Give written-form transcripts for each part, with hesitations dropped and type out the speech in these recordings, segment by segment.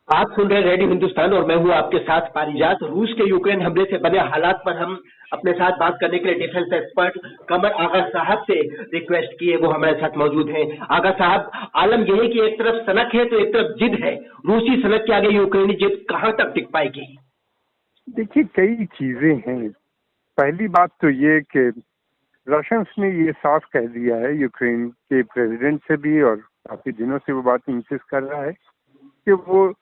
आप सुन रहे रेडियो हिंदुस्तान और मैं हूं आपके साथ पारिजात। रूस के यूक्रेन हमले से बने हालात पर हम अपने साथ बात करने के लिए डिफेंस एक्सपर्ट कमर आगा साहब से रिक्वेस्ट किए, वो हमारे साथ मौजूद हैं। आगा साहब, आलम यह है कि एक तरफ सनक है तो एक तरफ जिद है। रूसी सनक के आगे यूक्रेनी जिद कहां तक टिक पाएगी? देखिए, कई चीजें हैं। पहली बात तो ये कि रशियंस ने ये साफ कह दिया है, यूक्रेन के प्रेसिडेंट से भी, और काफी दिनों से वो बात इंसिस्ट कर रहा है कि वो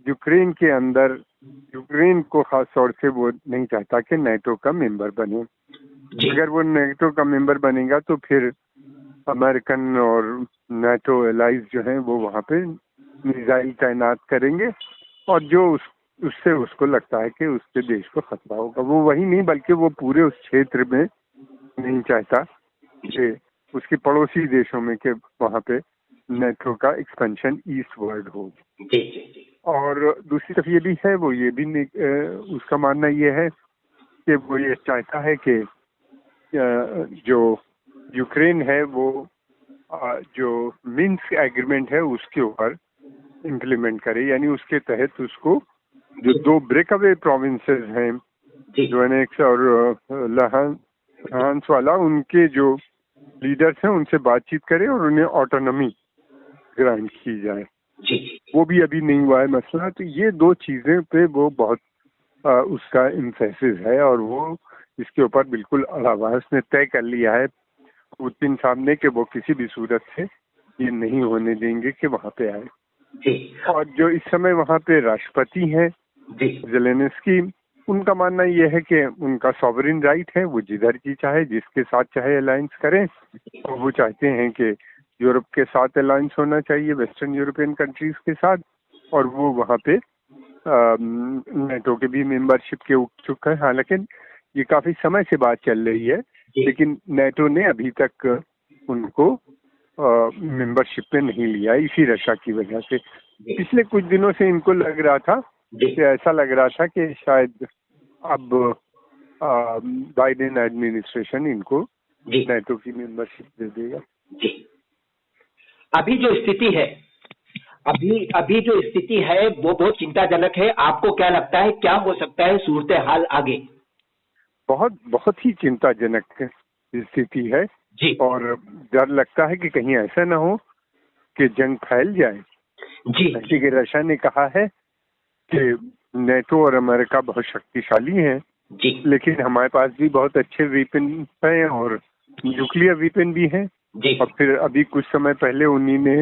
यूक्रेन के अंदर यूक्रेन को खास तौर से वो नहीं चाहता कि नेटो का मेंबर बने। अगर वो नेटो का मेंबर बनेगा तो फिर अमेरिकन और नेटो एलाइज जो हैं वो वहाँ पे मिसाइल तैनात करेंगे, और जो उससे उसको लगता है कि उसके देश को खतरा होगा। वो वही नहीं बल्कि वो पूरे उस क्षेत्र में नहीं चाहता कि उसके पड़ोसी देशों में कि वहाँ पे नेटो का एक्सपेंशन ईस्टवर्ड हो। और दूसरी तरफ ये भी है, वो ये भी उसका मानना ये है कि वो ये चाहता है कि जो यूक्रेन है वो जो मिन्स्क एग्रीमेंट है उसके ऊपर इम्प्लीमेंट करे, यानी उसके तहत उसको जो दो ब्रेकअवे प्रोविंसेस हैं, डोनेट्स्क और लुहांस्क वाला, उनके जो लीडर्स हैं उनसे बातचीत करे और उन्हें ऑटोनॉमी ग्रांट की जाए। वो भी अभी नहीं हुआ है मसला। तो ये दो चीजें पे वो बहुत उसका एम्फेसिस है, और वो इसके ऊपर बिल्कुल अड़ावास ने तय कर लिया है पुतिन साहब ने कि वो किसी भी सूरत से ये नहीं होने देंगे कि वहाँ पे आए। और जो इस समय वहाँ पे राष्ट्रपति हैं ज़ेलेंस्की, उनका मानना ये है कि उनका सॉवरेन राइट है, वो जिधर की चाहे जिसके साथ चाहे अलायंस करें, और वो चाहते हैं कि यूरोप के साथ अलायंस होना चाहिए, वेस्टर्न यूरोपियन कंट्रीज के साथ, और वो वहाँ पे नेटो के भी मेंबरशिप के उत्सुक है। हालांकि ये काफी समय से बात चल रही है, लेकिन नेटो ने अभी तक उनको मेंबरशिप पे नहीं लिया, इसी रक्षा की वजह से। पिछले कुछ दिनों से इनको लग रहा था कि ऐसा लग रहा था कि शायद अब बाइडेन एडमिनिस्ट्रेशन इनको नेटो की मेंबरशिप दे देगा। अभी जो स्थिति है अभी जो स्थिति है वो बहुत चिंताजनक है। आपको क्या लगता है, क्या हो सकता है सूरत हाल आगे? बहुत ही चिंताजनक स्थिति है जी। और डर लगता है कि कहीं ऐसा ना हो कि जंग फैल जाए जी। जैसे कि रशिया ने कहा है कि नेटो और अमेरिका बहुत शक्तिशाली हैं जी, लेकिन हमारे पास भी बहुत अच्छे वेपन हैं और न्यूक्लियर वेपन भी हैं जी। और फिर अभी कुछ समय पहले उन्हीं ने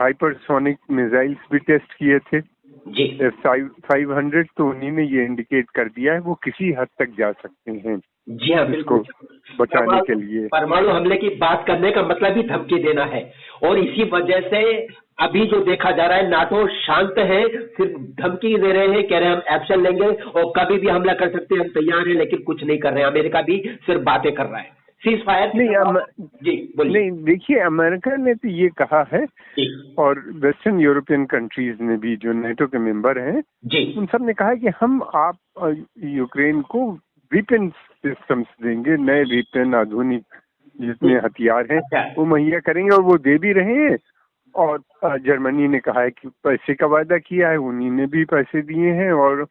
हाइपरसोनिक मिसाइल्स भी टेस्ट किए थे जी। F-500, तो उन्हीं ने ये इंडिकेट कर दिया है वो किसी हद तक जा सकते हैं जी हाँ, इसको बचाने के लिए। परमाणु हमले की बात करने का मतलब ही धमकी देना है, और इसी वजह से अभी जो देखा जा रहा है नाटो शांत है, सिर्फ धमकी दे रहे हैं, कह रहे हैं हम एक्शन लेंगे और कभी भी हमला कर सकते हैं, हम तैयार हैं, लेकिन कुछ नहीं कर रहे हैं। अमेरिका भी सिर्फ बातें कर रहा है, सीज फायर जी बोलिए। नहीं, देखिए, अमेरिका ने तो ये कहा है और वेस्टर्न यूरोपियन कंट्रीज ने भी, जो नेटो के मेंबर हैं जी, उन सब ने कहा है कि हम आप यूक्रेन को वेपन सिस्टम्स देंगे, नए वेपन, आधुनिक जितने हथियार हैं वो मुहैया करेंगे, और वो दे भी रहे हैं। और जर्मनी ने कहा है कि पैसे का वायदा किया है, उन्हीं ने भी पैसे दिए हैं और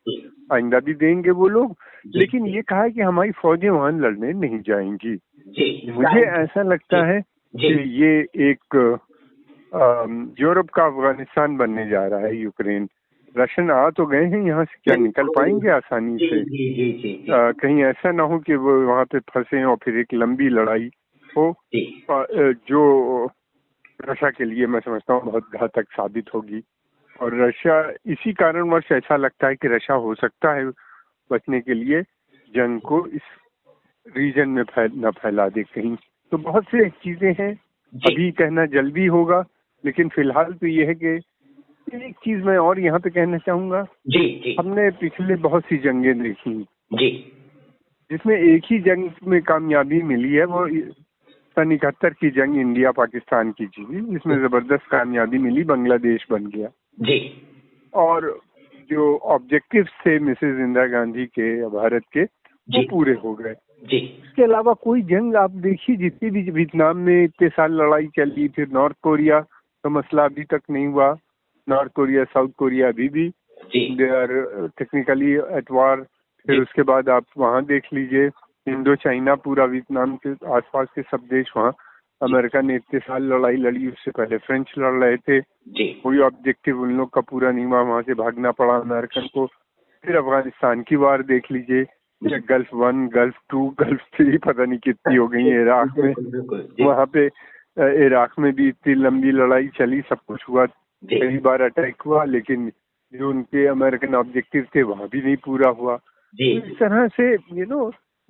आइंदा भी देंगे वो लोग। लेकिन ये कहा है कि हमारी फौजें वहां लड़ने नहीं जाएंगी। मुझे ऐसा लगता है कि ये एक यूरोप का अफगानिस्तान बनने जा रहा है यूक्रेन। रशियन आ तो गए हैं, यहाँ से क्या निकल पाएंगे आसानी से? कहीं ऐसा ना हो कि वो वहाँ पे फंसे और फिर एक लंबी लड़ाई हो, जो रशिया के लिए मैं समझता हूँ बहुत घातक साबित होगी। और रशिया इसी कारणवश ऐसा लगता है कि रशिया हो सकता है बचने के लिए जंग को इस रीजन में न फैला दे कहीं। तो बहुत से चीजें हैं, अभी कहना जल्दी होगा, लेकिन फिलहाल तो ये है कि एक चीज मैं और यहाँ पे कहना चाहूंगा जी। हमने पिछले बहुत सी जंगें देखी जी, जिसमें एक ही जंग में कामयाबी मिली है, वो सन 71 की जंग इंडिया पाकिस्तान की थी, जिसमें जबरदस्त कामयाबी मिली, बांग्लादेश बन गया जी। और जो ऑब्जेक्टिव्स थे मिसेस इंदिरा गांधी के, भारत के, वो पूरे हो गए जी। इसके अलावा कोई जंग आप देखिए, जितनी भी वियतनाम में इतने साल लड़ाई चली, फिर नॉर्थ कोरिया का मसला अभी तक नहीं हुआ, नॉर्थ कोरिया साउथ कोरिया अभी भी they are technically at war. फिर उसके बाद आप वहाँ देख लीजिए इंडो चाइना पूरा वियतनाम के आसपास के सब देश, वहाँ अमेरिका ने इतने साल लड़ाई लड़ी, उससे पहले फ्रेंच लड़ रहे थे, कोई ऑब्जेक्टिव उन लोग का पूरा नहीं हुआ, वहाँ से भागना पड़ा अमेरिकन को। फिर अफगानिस्तान की वार देख लीजिए, गल्फ 1 गल्फ 2 गल्फ 3 पता नहीं कितनी हो गई है इराक में, वहाँ पे इराक में भी इतनी लंबी लड़ाई चली, सब कुछ हुआ, कई बार अटैक हुआ, लेकिन जो उनके अमेरिकन ऑब्जेक्टिव थे वहाँ भी नहीं पूरा हुआ। तो इस तरह से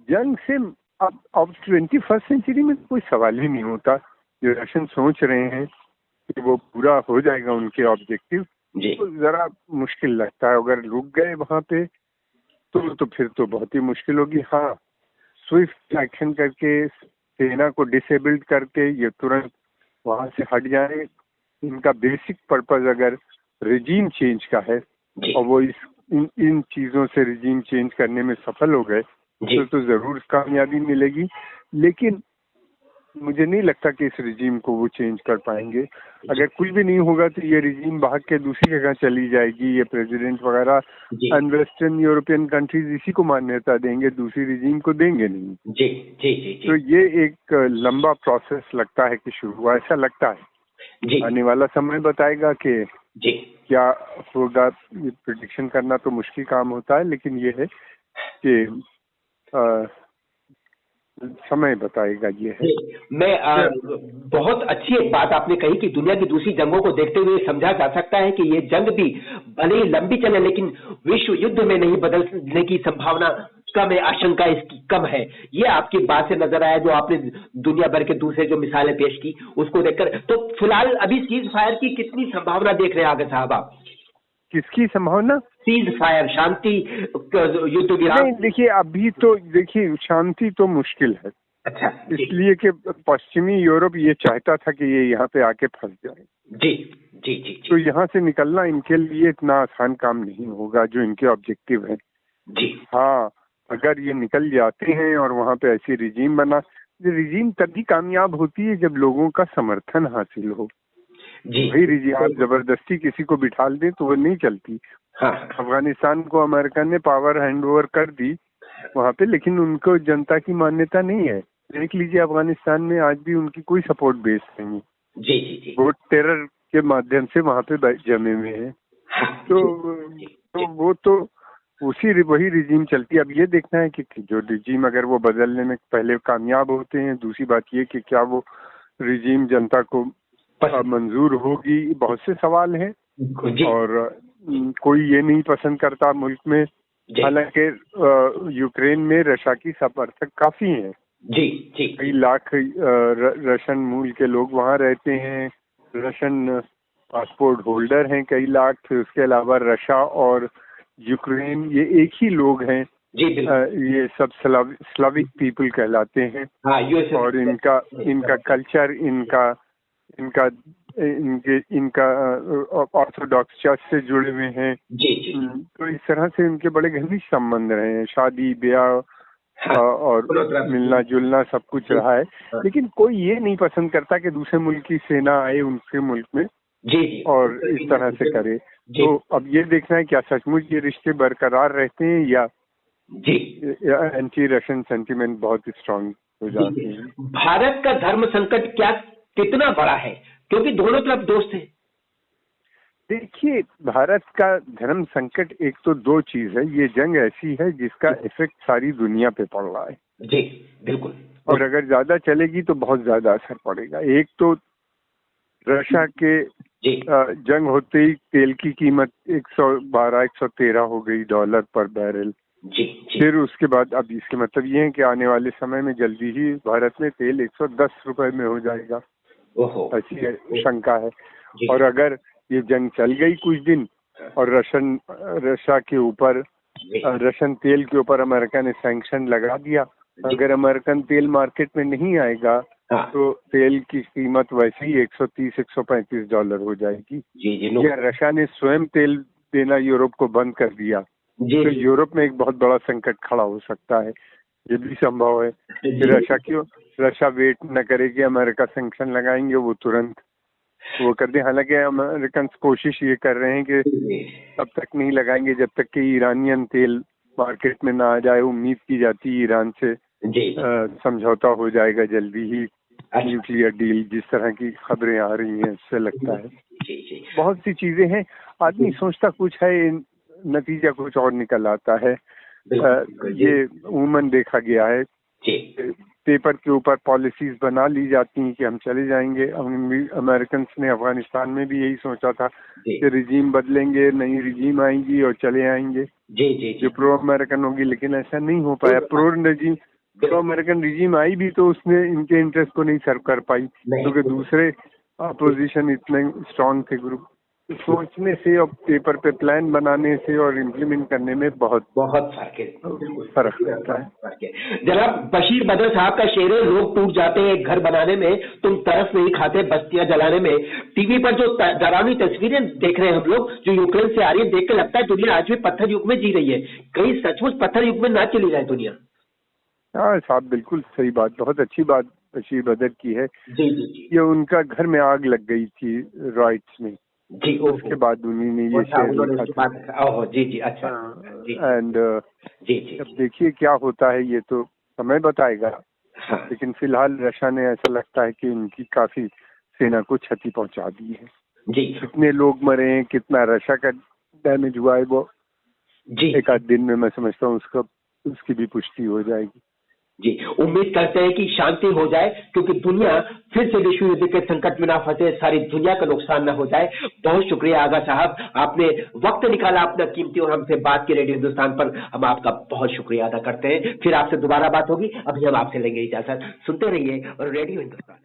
जंग से अब 21st सेंचुरी में कोई सवाल ही नहीं होता। जो रशियन सोच रहे हैं कि वो पूरा हो जाएगा उनके ऑब्जेक्टिव, तो जरा मुश्किल लगता है। अगर रुक गए वहाँ पे तो फिर तो बहुत ही मुश्किल होगी। हाँ, स्विफ्ट एक्शन करके सेना को डिसेबल्ड करके ये तुरंत वहाँ से हट जाए, इनका बेसिक पर्पस अगर रिजीम चेंज का है और वो इन चीजों से रिजीम चेंज करने में सफल हो गए तो जरूर कामयाबी मिलेगी। लेकिन मुझे नहीं लगता कि इस रिजीम को वो चेंज कर पाएंगे। अगर कुछ भी नहीं होगा तो ये रिजीम भाग के दूसरी जगह चली जाएगी, ये प्रेसिडेंट वगैरह, एंड वेस्टर्न यूरोपियन कंट्रीज इसी को मान्यता देंगे, दूसरी रिजीम को देंगे नहीं। जी जी जी जी। तो ये एक लंबा प्रोसेस लगता है कि शुरू हुआ, ऐसा लगता है। जी। आने वाला समय बताएगा कि जी क्या होगा। ये प्रेडिक्शन करना तो मुश्किल काम होता है, लेकिन ये है कि समय बताएगा। ये है बहुत अच्छी एक बात आपने कही कि दुनिया की दूसरी जंगों को देखते हुए समझा जा सकता है कि ये जंग भी भले ही लंबी चले लेकिन विश्व युद्ध में नहीं बदलने की संभावना कम है, आशंका इसकी कम है। ये आपकी बात से नजर आया जो आपने दुनिया भर के दूसरे जो मिसालें पेश की उसको देखकर। तो फिलहाल अभी सीज फायर की कितनी संभावना देख रहे हैं आगे साहब आप? किसकी संभावना? सीज फायर, शांति, युद्ध विराम। नहीं, देखिए अभी तो देखिए शांति तो मुश्किल है। अच्छा। इसलिए कि पश्चिमी यूरोप ये चाहता था कि ये यहाँ पे आके फंस जाए। जी जी जी जी। तो यहाँ से निकलना इनके लिए इतना आसान काम नहीं होगा जो इनके ऑब्जेक्टिव है। जी हाँ, अगर ये निकल जाते हैं और वहाँ पे ऐसी रिजीम बना, रिजीम तभी कामयाब होती है जब लोगों का समर्थन हासिल हो। वही रिजीम आप जबरदस्ती किसी को बिठा दें तो वो नहीं चलती। हाँ। अफगानिस्तान को अमेरिका ने पावर हैंड ओवर कर दी वहाँ पे, लेकिन उनको जनता की मान्यता नहीं है। देख लीजिए अफगानिस्तान में आज भी उनकी कोई सपोर्ट बेस नहीं है। जी जी जी। वो टेरर के माध्यम से वहाँ पे जमे हुए हैं। तो वो तो वही रिजीम चलती है। अब ये देखना है कि जो रिजीम अगर वो बदलने में पहले कामयाब होते हैं, दूसरी बात ये कि क्या वो रिजीम जनता को मंजूर होगी, बहुत से सवाल हैं। और कोई ये नहीं पसंद करता मुल्क में, हालांकि यूक्रेन में रशिया की समर्थक काफी हैं। जी जी। कई लाख रशियन मूल के लोग वहाँ रहते हैं, रशियन पासपोर्ट होल्डर हैं कई लाख। फिर उसके अलावा रशिया और यूक्रेन ये एक ही लोग हैं। जी ये सब स्लाविक पीपल कहलाते हैं। हाँ, और इनका कल्चर, इनका ऑर्थोडॉक्स चर्च से जुड़े हुए हैं। जी जी। तो इस तरह से इनके बड़े घनिष्ठ संबंध रहे हैं, शादी ब्याह और मिलना जुलना सब कुछ रहा है। लेकिन कोई ये नहीं पसंद करता कि दूसरे मुल्क की सेना आए उनके मुल्क में जी और इस तरह से करे। तो अब ये देखना है क्या सचमुच ये रिश्ते बरकरार रहते हैं या एंटी रशियन सेंटिमेंट बहुत स्ट्रांग हो जाते हैं। भारत का धर्म संकट कितना बड़ा है, क्योंकि दोनों तरफ दोस्त हैं। देखिए भारत का धर्म संकट एक तो दो चीज है। ये जंग ऐसी है जिसका इफेक्ट सारी दुनिया पे पड़ रहा है। जी बिल्कुल। और अगर ज्यादा चलेगी तो बहुत ज्यादा असर पड़ेगा। एक तो रशिया के जंग होते ही तेल की कीमत 112-113 हो गई $1 पर बैरल। जी। फिर उसके बाद अब इसके मतलब ये है कि आने वाले समय में जल्दी ही भारत में तेल 110 रुपए में हो जाएगा, ऐसी शंका है। और अगर ये जंग चल गई कुछ दिन और रशिया के ऊपर, रशियन तेल के ऊपर अमेरिका ने सैंक्शन लगा दिया, अगर अमेरिकन तेल मार्केट में नहीं आएगा तो तेल की कीमत वैसे ही $130-135 हो जाएगी। या रशिया ने स्वयं तेल देना यूरोप को बंद कर दिया तो यूरोप में एक बहुत बड़ा संकट खड़ा हो सकता है। ये भी संभव है कि रशिया वेट न करे कि अमेरिका सैंक्शन लगाएंगे, वो तुरंत वो कर दें। हालांकि अमेरिकन कोशिश ये कर रहे हैं कि तब तक नहीं लगाएंगे जब तक कि ईरानियन तेल मार्केट में ना आ जाए। उम्मीद की जाती है ईरान से समझौता हो जाएगा जल्दी ही, न्यूक्लियर डील, जिस तरह की खबरें आ रही हैं उससे लगता है। बहुत सी चीजें हैं, आदमी सोचता कुछ है, नतीजा कुछ और निकल आता है। ये उमूमन देखा गया है, पेपर के ऊपर पॉलिसीज बना ली जाती हैं कि हम चले जाएंगे। अमेरिकन ने अफगानिस्तान में भी यही सोचा था कि रिजीम बदलेंगे, नई रिजीम आएंगी और चले आएंगे जो प्रो अमेरिकन होगी, लेकिन ऐसा नहीं हो पाया। प्रो अमेरिकन रिजीम आई भी तो उसने इनके इंटरेस्ट को नहीं सर्व कर पाई, क्योंकि दूसरे अपोजिशन इतने स्ट्रांग थे ग्रुप। सोचने से और पेपर पे प्लान बनाने से और इम्प्लीमेंट करने में बहुत फर्क रहता है। जनाब बशीर बदर साहब का शेर है, लोग टूट जाते हैं घर बनाने में, तुम तरस नहीं खाते बस्तियां जलाने में। टीवी पर जो डरावनी तस्वीरें देख रहे हैं हम लोग जो यूक्रेन से आ रही है, देख के लगता है दुनिया आज भी पत्थर युग में जी रही है। कहीं सचमुच पत्थर युग में ना चली जाए दुनिया। हाँ साहब, बिल्कुल सही बात, बहुत अच्छी बात बशीर बदर की है। जी। ये उनका घर में आग लग गई थी रॉयट्स में जी, उसके बाद उन्होंने ये शेर लिखा था। जी अच्छा। एंड अब देखिए क्या होता है, ये तो समय बताएगा। लेकिन फिलहाल रशिया ने ऐसा लगता है कि उनकी काफी सेना को क्षति पहुंचा दी है। कितने लोग मरे हैं, कितना रशिया का डैमेज हुआ है, वो एक आध दिन में मैं समझता हूँ उसकी भी पुष्टि हो जाएगी। जी, उम्मीद करते हैं कि शांति हो जाए, क्योंकि दुनिया फिर से विश्व युद्ध के संकट में ना फंसे, सारी दुनिया का नुकसान ना हो जाए। बहुत शुक्रिया आगा साहब, आपने वक्त निकाला अपना कीमती और हमसे बात की रेडियो हिंदुस्तान पर। हम आपका बहुत शुक्रिया अदा करते हैं। फिर आपसे दोबारा बात होगी, अभी हम आपसे लेंगे इजाजत। सुनते रहिए और रेडियो हिंदुस्तान।